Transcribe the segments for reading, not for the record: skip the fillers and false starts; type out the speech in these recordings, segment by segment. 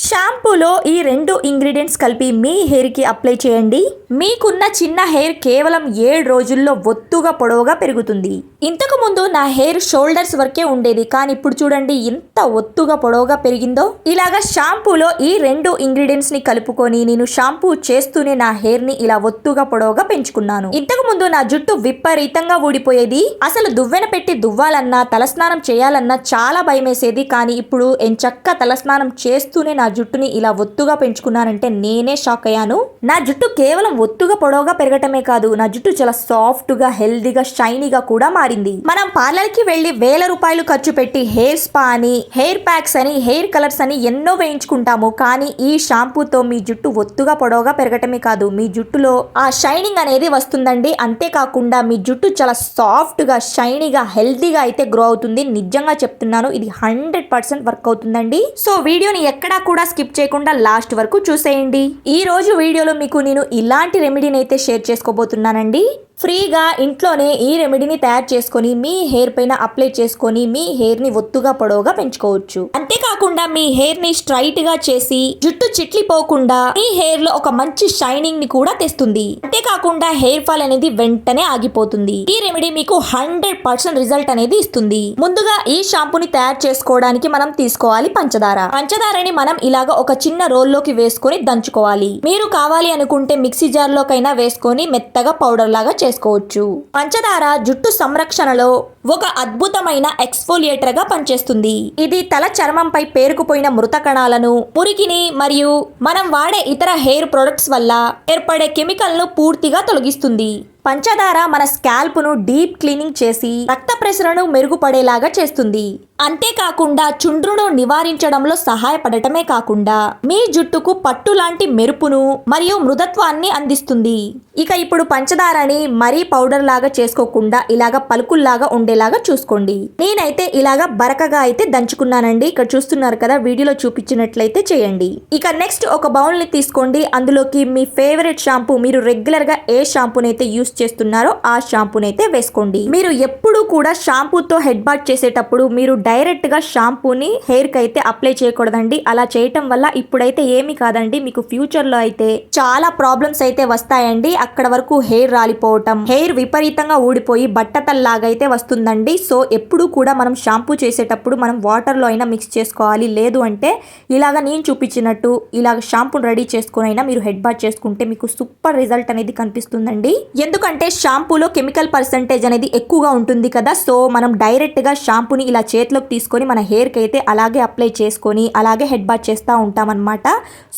షాంపూలో ఈ 2 ఇంగ్రీడియంట్స్ కలిపి మీ హెయిర్ కి అప్లై చేయండి. మీకున్న చిన్న హెయిర్ కేవలం 7 రోజుల్లో ఒత్తుగా పొడవుగా పెరుగుతుంది. ఇంతకు ముందు నా హెయిర్ షోల్డర్స్ వరకే ఉండేది, కానీ ఇప్పుడు చూడండి ఎంత ఒత్తుగా పొడవుగా పెరిగిందో. ఇలాగా షాంపూలో ఈ 2 ఇంగ్రీడియంట్స్ ని కలుపుకొని నేను షాంపూ చేస్తూనే నా హెయిర్ ని ఇలా ఒత్తుగా పొడవుగా పెంచుకున్నాను. ఇంతకు ముందు నా జుట్టు విపరీతంగా ఊడిపోయేది. అసలు దువ్వెన పెట్టి దువ్వాలన్నా తలస్నానం చేయాలన్నా చాలా భయమేసేది. కానీ ఇప్పుడు ఎంచక్క తలస్నానం చేస్తూనే నా జుట్టుని ఇలా ఒత్తుగా పెంచుకున్నానంటే నేనే షాక్ అయ్యాను. నా జుట్టు కేవలం ఒత్తుగా పొడవుగా పెరగటమే కాదు, నా జుట్టు చాలా సాఫ్ట్ గా హెల్దీగా షైనీగా కూడా మారింది. మనం పార్లర్ కి వెళ్లి వేల రూపాయలు ఖర్చు పెట్టి హెయిర్ స్పా అని, హెయిర్ ప్యాక్స్ అని, హెయిర్ కలర్స్ అని ఎన్నో వేయించుకుంటాము. కానీ ఈ షాంపూతో మీ జుట్టు ఒత్తుగా పొడవుగా పెరగటమే కాదు, మీ జుట్టులో ఆ షైనింగ్ అనేది వస్తుందండి. అంతేకాకుండా మీ జుట్టు చాలా సాఫ్ట్ గా షైనీగా హెల్దీగా అయితే గ్రో అవుతుంది. నిజంగా చెప్తున్నాను, ఇది 100% వర్క్ అవుతుందండి. సో వీడియోని ఎక్కడా కూడా స్కిప్ చేయకుండా లాస్ట్ వరకు చూసేయండి. ఈ రోజు వీడియోలో మీకు నేను ఇలాంటి రెమెడీని అయితే షేర్ చేసుకోబోతున్నానండి. ఫ్రీగా ఇంట్లోనే ఈ రెమెడీని తయారు చేసుకొని మీ హెయిర్ పైన అప్లై చేసుకొని మీ హెయిర్ ని ఒత్తుగా పొడవుగా పెంచుకోవచ్చు. అంతేకాకుండా మీ హెయిర్ ని స్ట్రైట్ గా చేసి జుట్టు చిట్లిపోకుండా మీ హెయిర్ లో ఒక మంచి షైనింగ్ ని కూడా తెస్తుంది. అంతేకాకుండా హెయిర్ ఫాల్ అనేది వెంటనే ఆగిపోతుంది. ఈ రెమెడీ మీకు 100% రిజల్ట్ అనేది ఇస్తుంది. ముందుగా ఈ షాంపూని తయారు చేసుకోవడానికి మనం తీసుకోవాలి పంచదారని మనం ఇలాగా ఒక చిన్న రోల్లోకి వేసుకొని దంచుకోవాలి. మీరు కావాలి అనుకుంటే మిక్సీ జార్ లోకైనా వేసుకొని మెత్తగా పౌడర్ లాగా చేసుకోవచ్చు. పంచదార జుట్టు సంరక్షణలో ఒక అద్భుతమైన ఎక్స్ఫోలియేటర్ గా పనిచేస్తుంది. ఇది తల చర్మంపై పేరుకుపోయిన మృత కణాలను, మురికిని మరియు మనం వాడే ఇతర హెయిర్ ప్రొడక్ట్స్ వల్ల ఏర్పడే కెమికల్ ను పూర్తిగా తొలగిస్తుంది. పంచదార మన స్కాల్ప్ ను డీప్ క్లీనింగ్ చేసి రక్త ప్రసరణను మెరుగుపడేలాగా చేస్తుంది. అంతేకాకుండా చుండ్రును నివారించడంలో సహాయపడటమే కాకుండా మీ జుట్టుకు పట్టు లాంటి మెరుపును మరియు మృదుత్వాన్ని అందిస్తుంది. ఇక ఇప్పుడు పంచదారని మరీ పౌడర్ లాగా చేసుకోకుండా ఇలాగ పలుకుల్లాగా ఉండేలాగా చూసుకోండి. నేనైతే ఇలాగా బరకగా అయితే దంచుకున్నానండి. ఇక్కడ చూస్తున్నారు కదా, వీడియోలో చూపించినట్లయితే చేయండి. ఇక నెక్స్ట్ ఒక బౌల్ ని తీసుకోండి. అందులోకి మీ ఫేవరెట్ షాంపూ, మీరు రెగ్యులర్ గా ఏ షాంపూనైతే యూస్ చేస్తున్నారో ఆ షాంపూనైతే వేసుకోండి. మీరు ఎప్పుడు కూడా షాంపూతో హెడ్ బాత్ చేసేటప్పుడు మీరు డైరెక్ట్ గా షాంపూని హెయిర్ కి అయితే అప్లై చేయకూడదండి. అలా చేయటం వల్ల ఇప్పుడైతే ఏమి కాదండి, మీకు ఫ్యూచర్ లో అయితే చాలా ప్రాబ్లమ్స్ అయితే వస్తాయండి. అక్కడ వరకు హెయిర్ రాలిపోవటం, హెయిర్ విపరీతంగా ఊడిపోయి బట్టతల్లాగా అయితే వస్తుందండి. సో ఎప్పుడు కూడా మనం షాంపూ చేసేటప్పుడు మనం వాటర్ లో అయినా మిక్స్ చేసుకోవాలి. లేదు అంటే ఇలాగ నేను చూపించినట్టు ఇలాగ షాంపూని రెడీ చేసుకుని అయినా మీరు హెడ్ బాత్ చేసుకుంటే మీకు సూపర్ రిజల్ట్ అనేది కనిపిస్తుందండి. ఎందుకంటే షాంపూలో కెమికల్ పర్సెంటేజ్ అనేది ఎక్కువగా ఉంటుంది కదా. సో మనం డైరెక్ట్ గా షాంపూని ఇలా చేతిలోకి తీసుకొని మన హెయిర్ కి అయితే అలాగే అప్లై చేసుకొని అలాగే హెడ్ బాత్ చేస్తూ ఉంటాం అనమాట.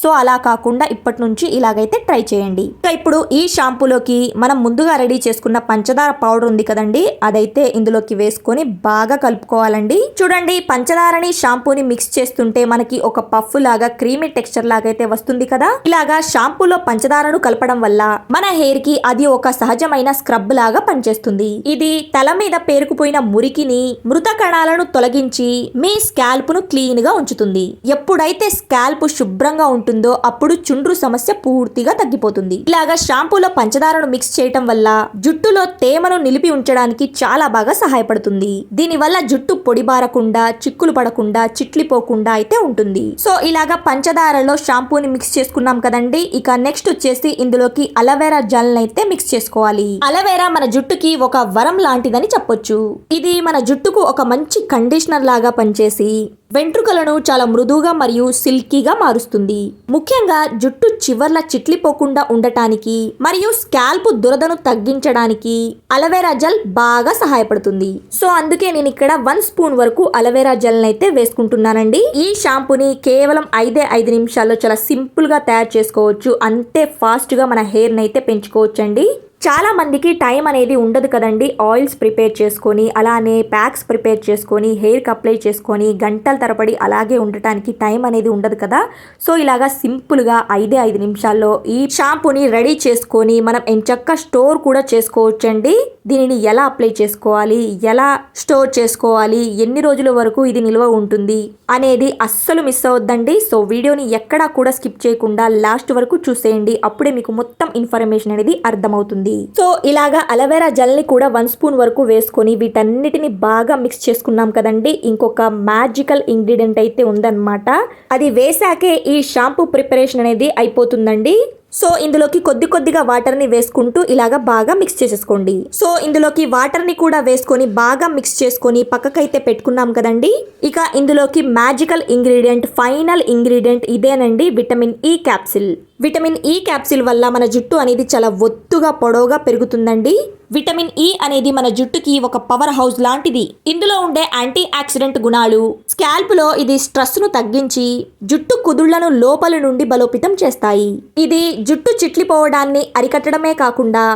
సో అలా కాకుండా ఇప్పటి నుంచి ఇలాగైతే ట్రై చేయండి. ఇప్పుడు ఈ షాంపూలోకి మనం ముందుగా రెడీ చేసుకున్న పంచదార పౌడర్ ఉంది కదండి, అదైతే ఇందులోకి వేసుకొని బాగా కలుపుకోవాలండి. చూడండి, పంచదారని షాంపూని మిక్స్ చేస్తుంటే మనకి ఒక పఫ్ లాగా క్రీమీ టెక్స్చర్ లాగా అయితే వస్తుంది కదా. ఇలాగా షాంపూలో పంచదారను కలపడం వల్ల మన హెయిర్ కి అది ఒక సహజమైన స్క్రబ్ లాగా పనిచేస్తుంది. ఇది తల మీద పేరుకుపోయిన మురికిని, మృత కణాలను తొలగించి మీ స్కాల్ప్ ను క్లీన్ గా ఉంచుతుంది. ఎప్పుడైతే స్కాల్ప్ శుభ్రంగా ఉంటుందో అప్పుడు చుండ్రు సమస్య పూర్తిగా తగ్గిపోతుంది. ఇలాగా షాంపూలో పంచదారను మిక్స్ చేయటం వల్ల జుట్టులో తేమను నిలిపి ఉంచడానికి చాలా బాగా సహాయపడుతుంది. దీని వల్ల జుట్టు పొడిబారకుండా, చిక్కులు పడకుండా, చిట్లిపోకుండా అయితే ఉంటుంది. సో ఇలాగా పంచదారలో షాంపూని మిక్స్ చేసుకున్నాం కదండి. ఇక నెక్స్ట్ వచ్చేసి ఇందులోకి అలోవెరా జెల్ అయితే మిక్స్ చేసుకోవాలి. అలోవెరా మన జుట్టుకి ఒక వరం లాంటిదని చెప్పొచ్చు. ఇది మన జుట్టుకు ఒక మంచి కండిషనర్ లాగా పనిచేసి వెంట్రుకలను చాలా మృదువుగా మరియు సిల్కీగా మారుస్తుంది. ముఖ్యంగా జుట్టు చివర్ల చిట్లిపోకుండా ఉండటానికి మరియు స్కాల్ప్ దురదను తగ్గించడానికి అలోవెరా జెల్ బాగా సహాయపడుతుంది. సో అందుకే నేను ఇక్కడ 1 స్పూన్ వరకు అలోవెరా జెల్ అయితే వేసుకుంటున్నానండి. ఈ షాంపూని కేవలం 5 నిమిషాల్లో చాలా సింపుల్ గా తయారు చేసుకోవచ్చు. అంతే ఫాస్ట్ గా మన హెయిర్ నైతే పెంచుకోవచ్చండి. చాలా మందికి టైం అనేది ఉండదు కదండి. ఆయిల్స్ ప్రిపేర్ చేసుకొని అలానే ప్యాక్స్ ప్రిపేర్ చేసుకొని హెయిర్కి అప్లై చేసుకొని గంటల తరబడి అలాగే ఉండటానికి టైం అనేది ఉండదు కదా. సో ఇలాగా సింపుల్గా 5 నిమిషాల్లో ఈ షాంపూని రెడీ చేసుకొని మనం ఎంచక్క స్టోర్ కూడా చేసుకోవచ్చండి. దీనిని ఎలా అప్లై చేసుకోవాలి, ఎలా స్టోర్ చేసుకోవాలి, ఎన్ని రోజుల వరకు ఇది నిల్వ ఉంటుంది అనేది అస్సలు మిస్ అవద్దండి. సో వీడియోని ఎక్కడా కూడా స్కిప్ చేయకుండా లాస్ట్ వరకు చూసేయండి. అప్పుడే మీకు మొత్తం ఇన్ఫర్మేషన్ అనేది అర్థమవుతుంది. పెరుగుతుంది. సో ఇలాగా అలోవెరా జెల్ ని కూడా 1 స్పూన్ వరకు వేసుకొని వీటన్నిటిని బాగా మిక్స్ చేసుకున్నాం కదండి. ఇంకొక మ్యాజికల్ ఇంగ్రీడియంట్ అయితే ఉందన్నమాట. అది వేసాకే ఈ షాంపూ ప్రిపరేషన్ అనేది అయిపోతుందండి. సో ఇందులోకి కొద్దిగా వాటర్ని వేసుకుంటూ ఇలాగా బాగా మిక్స్ చేసేసుకోండి. సో ఇందులోకి వాటర్ని కూడా వేసుకొని బాగా మిక్స్ చేసుకొని పక్కకైతే పెట్టుకున్నాం కదండి. ఇక ఇందులోకి మ్యాజికల్ ఇంగ్రీడియంట్, ఫైనల్ ఇంగ్రీడియంట్ ఇదేనండి, vitamin E capsule. Vitamin E capsule వల్ల మన జుట్టు అనేది చాలా ఒత్తుగా పొడవుగా పెరుగుతుందండి. విటమిన్ ఈ అనేది మన జుట్టుకి ఒక పవర్ హౌస్ లాంటిది. ఇందులో ఉండే యాంటీ ఆక్సిడెంట్ గుణాలు స్కాల్ప్ లో ఇది స్ట్రెస్ ను తగ్గించి జుట్టు కుదుళ్లను లోపల నుండి బలోపేతం చేస్తాయి. ఇది జుట్టు చిట్లిపోవడాన్ని అరికట్టడమే కాకుండా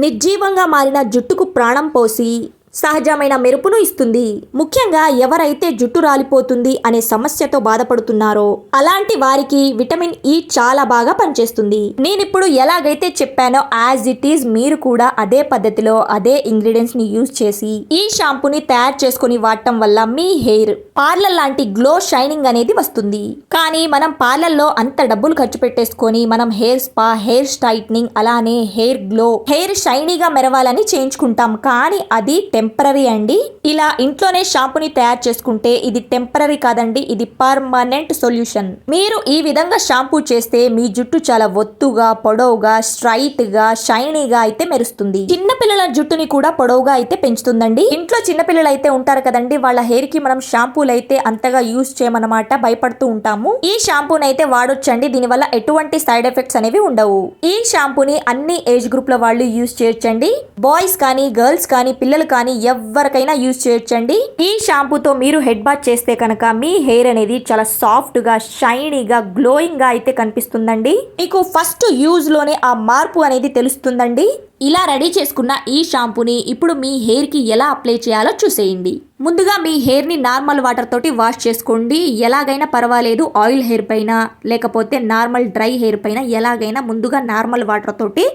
నిర్జీవంగా మారిన జుట్టుకు ప్రాణం పోసి సహజమైన మెరుపును ఇస్తుంది. ముఖ్యంగా ఎవరైతే జుట్టు రాలిపోతుంది అనే సమస్యతో బాధపడుతున్నారో అలాంటి వారికి విటమిన్ ఈ చాలా బాగా పనిచేస్తుంది. నేనిప్పుడు ఎలాగైతే చెప్పానో యాజ్ ఇట్ ఈజ్ మీరు కూడా అదే పద్ధతిలో అదే ఇంగ్రీడియంట్స్ ని యూజ్ చేసి ఈ షాంపూని తయారు చేసుకుని వాడటం వల్ల మీ హెయిర్ పార్లర్ లాంటి గ్లో, షైనింగ్ అనేది వస్తుంది. కానీ మనం పార్లర్లో అంత డబ్బులు ఖర్చు పెట్టేసుకొని మనం హెయిర్ స్పా, హెయిర్ స్ట్రైట్నింగ్, అలానే హెయిర్ గ్లో, హెయిర్ షైనీగా మెరవాలని చేయించుకుంటాం. కానీ అది టెంపరరీ అండి. ఇలా ఇంట్లోనే షాంపూని తయారు చేసుకుంటే ఇది టెంపరరీ కాదండి, ఇది పర్మనెంట్ సొల్యూషన్. మీరు ఈ విధంగా షాంపూ చేస్తే మీ జుట్టు చాలా ఒత్తుగా, పొడవుగా, స్ట్రైట్ గా, షైనీగా అయితే మెరుస్తుంది. చిన్నపిల్లల జుట్టుని కూడా పొడవుగా అయితే పెంచుతుందండి. ఇంట్లో చిన్నపిల్లలు అయితే ఉంటారు కదండి, వాళ్ళ హెయిర్ కి మనం షాంపూలు అయితే అంతగా యూజ్ చేయమన్నమాట, భయపడుతూ ఉంటాము. ఈ షాంపూని అయితే వాడొచ్చండి, దీనివల్ల ఎటువంటి సైడ్ ఎఫెక్ట్స్ అనేవి ఉండవు. ఈ షాంపూని అన్ని ఏజ్ గ్రూప్ లో వాళ్ళు యూజ్ చేయొచ్చండి. బాయ్స్ కానీ, గర్ల్స్ కానీ, పిల్లలు కానీ ఎవరికైనా యూజ్ చేయొచ్చండి. ఈ షాంపూతో మీరు హెడ్ బాత్ చేస్తే కనుక మీ హెయిర్ అనేది చాలా సాఫ్ట్ గా, షైనీగా, గ్లోయింగ్ గా అయితే కనిపిస్తుందండి. మీకు ఫస్ట్ యూజ్ లోనే ఆ మార్పు అనేది తెలుస్తుందండి. ఇలా రెడీ చేసుకున్న ఈ షాంపూని ఇప్పుడు మీ హెయిర్ కి ఎలా అప్లై చేయాలో చూసేయండి. ముందుగా మీ హెయిర్ ని నార్మల్ వాటర్ తోటి వాష్ చేసుకోండి. ఎలాగైనా పర్వాలేదు, ఆయిల్ హెయిర్ పైన లేకపోతే నార్మల్ డ్రై హెయిర్ పైన ఎలాగైనా ముందుగా నార్మల్ వాటర్ తోటి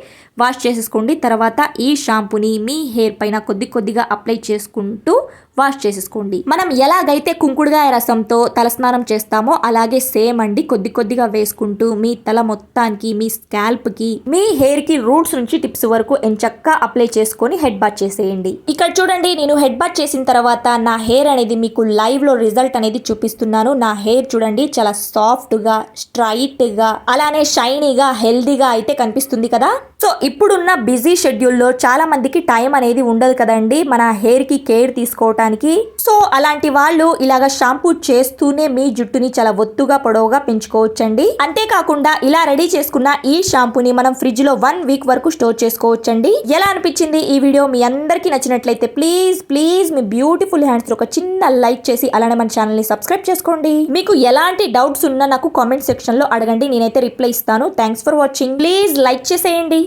వాష్ చేసేసుకోండి. తర్వాత ఈ షాంపూని మీ హెయిర్ పైన కొద్దిగా అప్లై చేసుకుంటూ వాష్ చేసేసుకోండి. మనం ఎలాగైతే కుంకుడుగాయ రసంతో తలస్నానం చేస్తామో అలాగే సేమ్ అండి, కొద్దిగా వేసుకుంటూ మీ తల మొత్తానికి, మీ స్కాల్ప్ కి, మీ హెయిర్ కి రూట్స్ నుంచి టిప్స్ వరకు ఎంచక్కా అప్లై చేసుకొని హెడ్ బాత్ చేసేయండి. ఇక్కడ చూడండి, నేను హెడ్ బాత్ చేసిన తర్వాత నా హెయిర్ అనేది మీకు లైవ్ లో రిజల్ట్ అనేది చూపిస్తున్నాను. నా హెయిర్ చూడండి చాలా సాఫ్ట్ గా, స్ట్రైట్ గా, అలానే షైనీగా, హెల్దీగా అయితే కనిపిస్తుంది కదా. సో ఇప్పుడున్న బిజీ షెడ్యూల్లో చాలా మందికి టైం అనేది ఉండదు కదండి మన హెయిర్ కి కేర్ తీసుకోవటానికి. సో అలాంటి వాళ్ళు ఇలాగ షాంపూ చేస్తూనే మీ జుట్టుని చాలా ఒత్తుగా, పొడవుగా పెంచుకోవచ్చండి. అంతేకాకుండా ఇలా రెడీ చేసుకున్న ఈ షాంపూని మనం ఫ్రిడ్జ్ లో 1 వీక్ వరకు స్టోర్ చేసుకోవచ్చండి. ఎలా అనిపించింది ఈ వీడియో? మీ అందరికీ నచ్చినట్లయితే ప్లీజ్ మీ బ్యూటిఫుల్ హ్యాండ్స్ లో ఒక చిన్న లైక్ చేసి అలానే మన ఛానల్ ని సబ్స్క్రైబ్ చేసుకోండి. మీకు ఎలాంటి డౌట్స్ ఉన్నా నాకు కామెంట్ సెక్షన్ లో అడగండి, నేనైతే రిప్లై ఇస్తాను. Thanks for watching. Please like చేసేయండి.